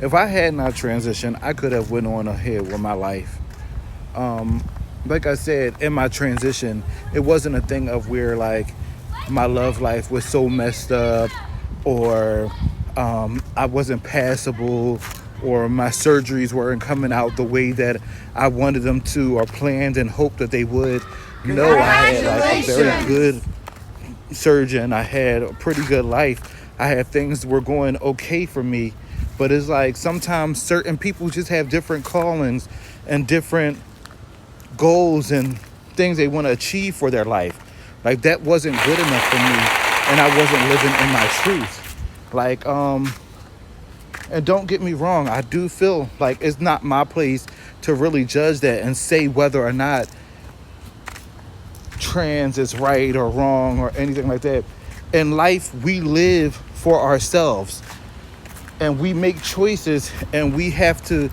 If I had not transitioned, I could have went on ahead with my life. Um, like I said, in my transition, it wasn't a thing of where like my love life was so messed up, or I wasn't passable, or my surgeries weren't coming out the way that I wanted them to, or planned and hoped that they would. No, I had like a very good Congratulations! surgeon. I had a pretty good life. I had things were going okay for me. But it's like sometimes certain people just have different callings and different goals and things they want to achieve for their life. Like that wasn't good enough for me, and I wasn't living in my truth. Like, and don't get me wrong, I do feel like it's not my place to really judge that and say whether or not trans is right or wrong or anything like that. In life, we live for ourselves and we make choices, and we have to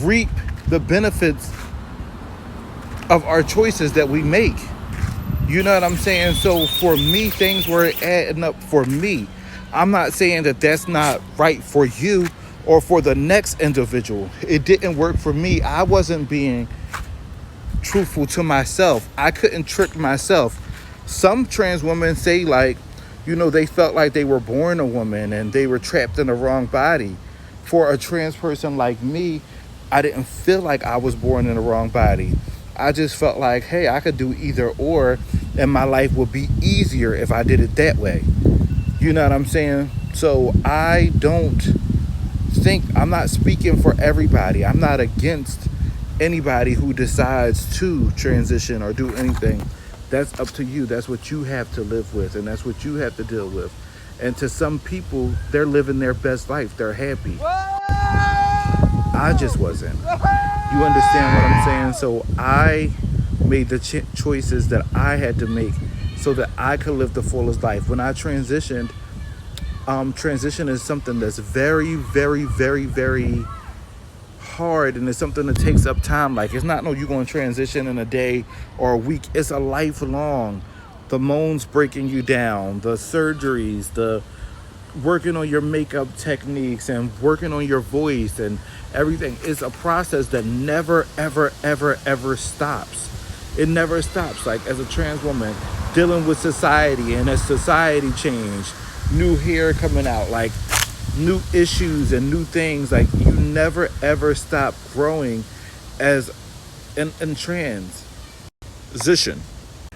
reap the benefits of our choices that we make. You know what I'm saying? So for me, things were adding up for me. I'm not saying that that's not right for you or for the next individual. It didn't work for me. I wasn't being truthful to myself. I couldn't trick myself. Some trans women say like, they felt like they were born a woman and they were trapped in the wrong body. For a trans person like me, I didn't feel like I was born in the wrong body. I just felt like, hey, I could do either or, and my life would be easier if I did it that way. You know what I'm saying? So I don't think, I'm not speaking for everybody. I'm not against anybody who decides to transition or do anything. That's up to you. That's what you have to live with, and that's what you have to deal with. And to some people, they're living their best life. They're happy. I just wasn't. You understand what I'm saying? So I made the choices that I had to make so that I could live the fullest life. When I transitioned, transition is something that's very, very, very, very hard, and it's something that takes up time. Like, it's not no you going to transition in a day or a week. It's a lifelong. The moans breaking you down, the surgeries, the working on your makeup techniques and working on your voice and everything is a process that never ever ever ever stops. It never stops. Like, as a trans woman dealing with society, and as society changed, new hair coming out, like new issues and new things, like you never ever stop growing as in transition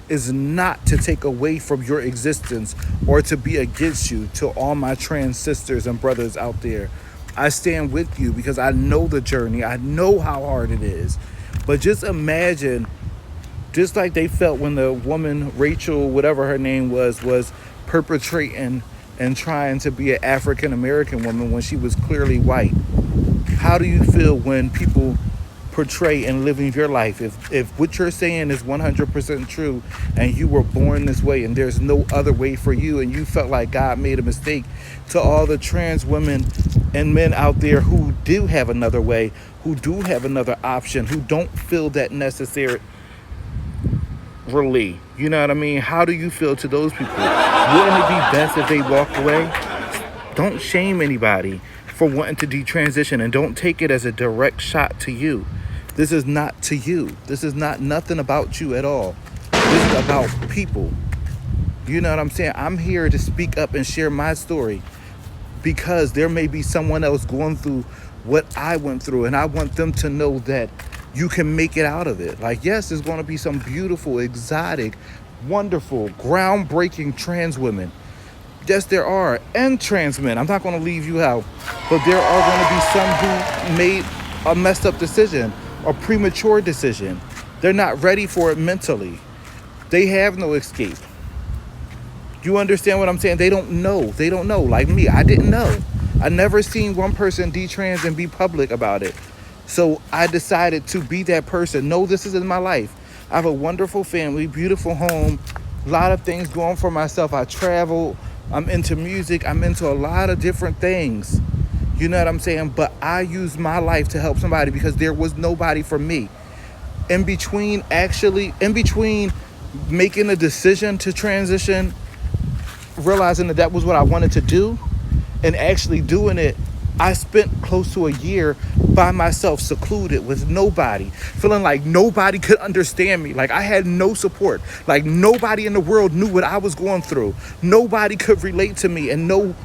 is not to take away from your existence or to be against you. To all my trans sisters and brothers out there, I stand with you because I know the journey. I know how hard it is. But just imagine, just like they felt when the woman, Rachel, whatever her name was perpetrating and trying to be an African American woman when she was clearly white. How do you feel when people portray and living your life? If what you're saying is 100% true, and you were born this way and there's no other way for you, and you felt like God made a mistake, to all the trans women and men out there who do have another way, who do have another option, who don't feel that necessarily, you know what I mean? How do you feel to those people? Wouldn't it be best if they walked away? Don't shame anybody for wanting to detransition, and don't take it as a direct shot to you. This is not to you. This is not nothing about you at all. This is about people. You know what I'm saying? I'm here to speak up and share my story because there may be someone else going through what I went through, and I want them to know that you can make it out of it. Like, yes, there's going to be some beautiful, exotic, wonderful, groundbreaking trans women. Yes, there are. And trans men. I'm not going to leave you out. But there are going to be some who made a messed up decision, a premature decision. They're not ready for it mentally. They have no escape. You understand what I'm saying? They don't know. They don't know. Like me, I didn't know. I never seen one person detrans and be public about it. So I decided to be that person. No, this is in my life. I have a wonderful family, beautiful home, a lot of things going for myself. I travel. I'm into music. I'm into a lot of different things. You know what I'm saying? But I used my life to help somebody because there was nobody for me. In between making a decision to transition, realizing that that was what I wanted to do, and actually doing it, I spent close to a year by myself, secluded with nobody, feeling like nobody could understand me. Like I had no support. Like nobody in the world knew what I was going through. Nobody could relate to me and know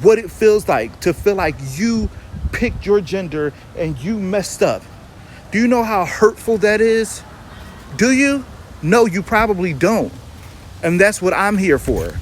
what it feels like to feel like you picked your gender and you messed up. Do you know how hurtful that is? Do you? No, you probably don't. And that's what I'm here for.